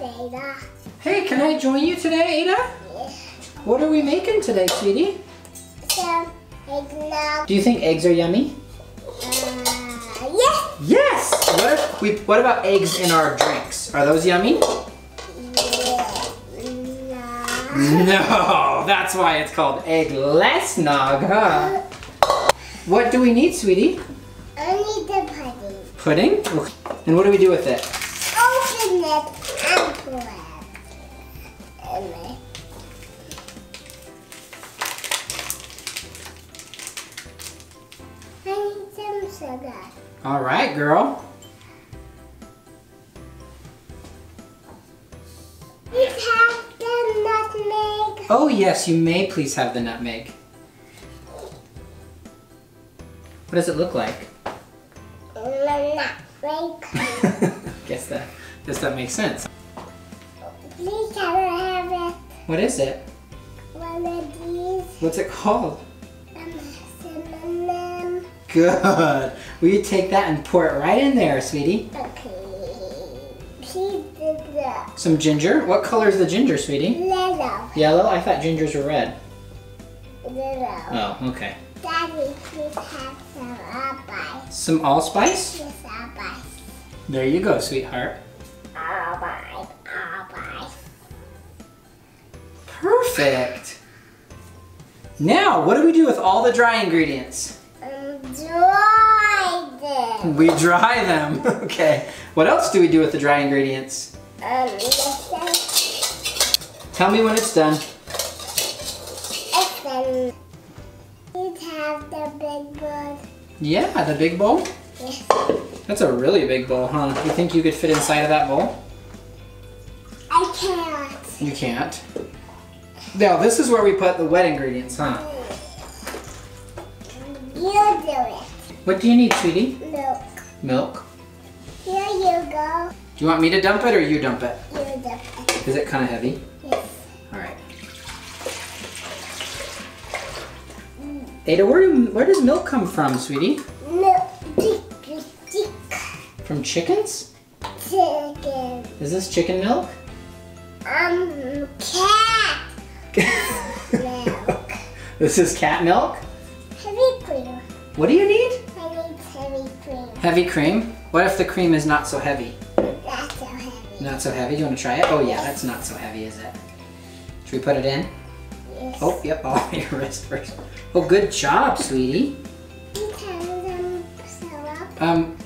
Ada. Hey, can I join you today, Ada? Yes. What are we making today, sweetie? Some eggnog. Do you think eggs are yummy? Yes. Yes! What about eggs in our drinks? Are those yummy? No, that's why it's called Egglessnog, huh? What do we need, sweetie? I need the pudding. Pudding? And what do we do with it? Open it and pour it. I need some sugar. All right, girl. Please have the nutmeg. Oh yes, you may please have the nutmeg. What does it look like? Nutmeg. Guess that makes sense. Please can I have it? What is it? One of these. What's it called? Cinnamon. Good. Will you take that and pour it right in there, sweetie? Okay. Please do that. Some ginger. What color is the ginger, sweetie? Yellow. Yellow? I thought gingers were red. Yellow. Oh, okay. Daddy, please have some allspice. Some allspice? Yes, allspice. There you go, sweetheart. Allspice. Perfect. Now, what do we do with all the dry ingredients? Dry them. We dry them. Okay. What else do we do with the dry ingredients? Listen. Tell me when it's done. Listen. Please have the big bowl. Yeah, the big bowl? Yes. That's a really big bowl, huh? You think you could fit inside of that bowl? I can't. You can't. Now, this is where we put the wet ingredients, huh? You do it. What do you need, sweetie? Milk. Milk. Here you go. Do you want me to dump it or you dump it? You dump it. Is it kind of heavy? Yes. All right. Ada, where does milk come from, sweetie? Milk. From chickens? Chicken. Is this chicken milk? Cat. Milk. This is cat milk? Heavy cream. What do you need? I need heavy cream. Heavy cream? What if the cream is not so heavy? Not so heavy. Not so heavy? Do you want to try it? Oh yeah, that's not so heavy, is it? Should we put it in? Yes. Oh, yep, oh, your wrist first. Oh, good job, sweetie. You have some syrup?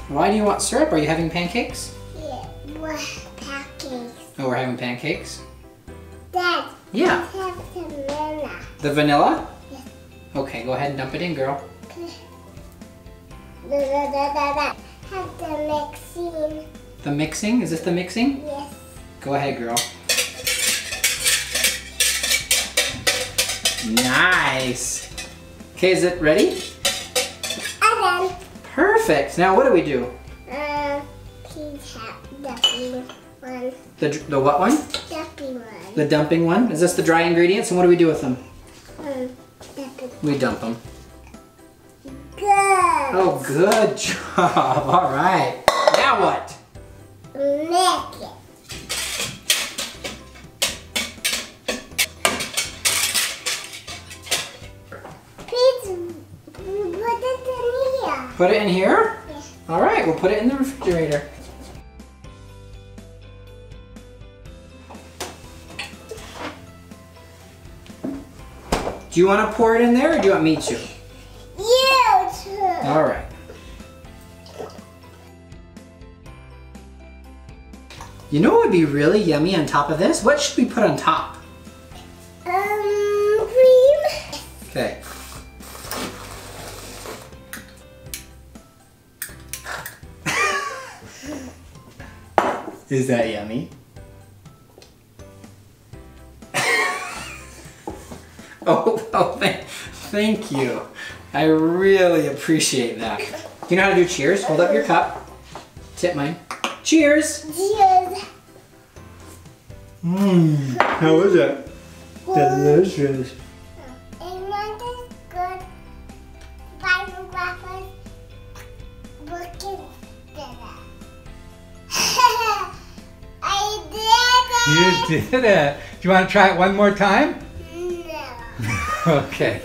Why do you want syrup? Are you having pancakes? Yeah. What pancakes? Oh, we're having pancakes? Dad. Yeah. Have some vanilla. The vanilla? Yes. Okay, go ahead and dump it in, girl. Have the mixing. The mixing? Is this the mixing? Yes. Go ahead, girl. Nice. Okay, is it ready? And then, Perfect. Now what do we do? please have the pink one. The what one? The pink one. The dumping one? Is this the dry ingredients? And what do we do with them? The pink. We dump them. Good. Oh, good job. All right. Now what? Make it. Please put it in here. Put it in here? Yes. All right, we'll put it in the refrigerator. Do you want to pour it in there or do you want me to? You too. All right. You know what would be really yummy on top of this? What should we put on top? Cream. Okay. Is that yummy? Oh, thank you. I really appreciate that. Do you know how to do cheers? Hold up your cup. Tip mine. Cheers! Cheers. Mmm, how is it? Delicious. Eggnog is good. Bible breakfast. Look at that. I did Yeah. You did it. Do you want to try it one more time? No. Okay.